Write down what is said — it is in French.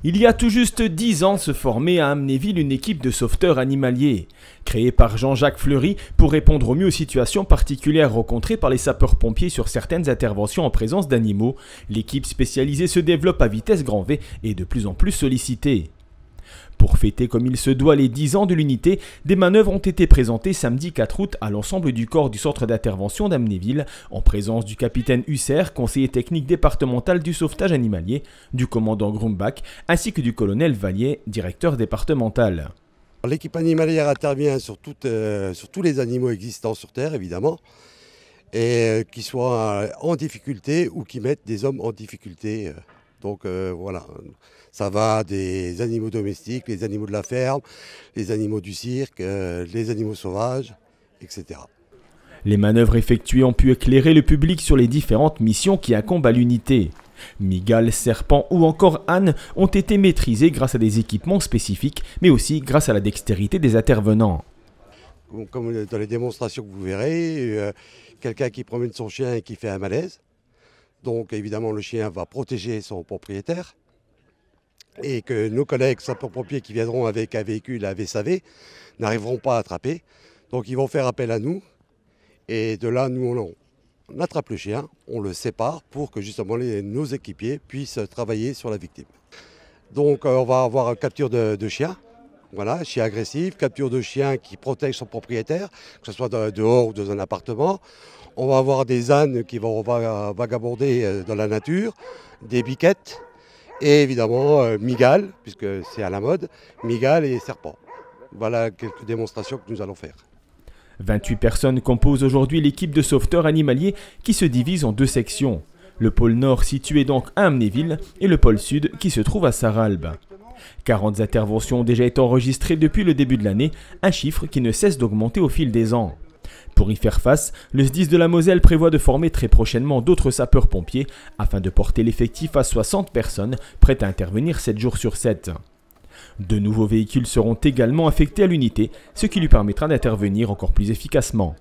Il y a tout juste 10 ans se formait à Amnéville une équipe de sauveteurs animaliers. Créée par Jean-Jacques Fleury pour répondre au mieux aux situations particulières rencontrées par les sapeurs-pompiers sur certaines interventions en présence d'animaux, l'équipe spécialisée se développe à vitesse grand V et de plus en plus sollicitée. Pour fêter comme il se doit les 10 ans de l'unité, des manœuvres ont été présentées samedi 4 août à l'ensemble du corps du centre d'intervention d'Amnéville, en présence du capitaine Husser, conseiller technique départemental du sauvetage animalier, du commandant Grumbach, ainsi que du colonel Vallier, directeur départemental. L'équipe animalière intervient sur tous les animaux existants sur Terre, évidemment, et qui soient en difficulté ou qui mettent des hommes en difficulté. Donc voilà, ça va des animaux domestiques, les animaux de la ferme, les animaux du cirque, les animaux sauvages, etc. Les manœuvres effectuées ont pu éclairer le public sur les différentes missions qui incombent à l'unité. Mygale, Serpent ou encore Anne ont été maîtrisés grâce à des équipements spécifiques, mais aussi grâce à la dextérité des intervenants. Comme dans les démonstrations que vous verrez, quelqu'un qui promène son chien et qui fait un malaise. Donc évidemment le chien va protéger son propriétaire et que nos collègues sapeurs-pompiers qui viendront avec un véhicule à VSAV n'arriveront pas à attraper. Donc ils vont faire appel à nous et de là nous on attrape le chien, on le sépare pour que justement nos équipiers puissent travailler sur la victime. Donc on va avoir une capture de chien. Voilà, chien agressif, capture de chien qui protège son propriétaire, que ce soit dehors ou dans un appartement. On va avoir des ânes qui vont vagabonder dans la nature, des biquettes et évidemment Mygale, puisque c'est à la mode, Mygale et Serpent. Voilà quelques démonstrations que nous allons faire. 28 personnes composent aujourd'hui l'équipe de sauveteurs animaliers qui se divise en deux sections. Le pôle nord situé donc à Amnéville et le pôle sud qui se trouve à Sarralbe. 40 interventions ont déjà été enregistrées depuis le début de l'année, un chiffre qui ne cesse d'augmenter au fil des ans. Pour y faire face, le SDIS de la Moselle prévoit de former très prochainement d'autres sapeurs-pompiers afin de porter l'effectif à 60 personnes prêtes à intervenir 7 jours sur 7. De nouveaux véhicules seront également affectés à l'unité, ce qui lui permettra d'intervenir encore plus efficacement.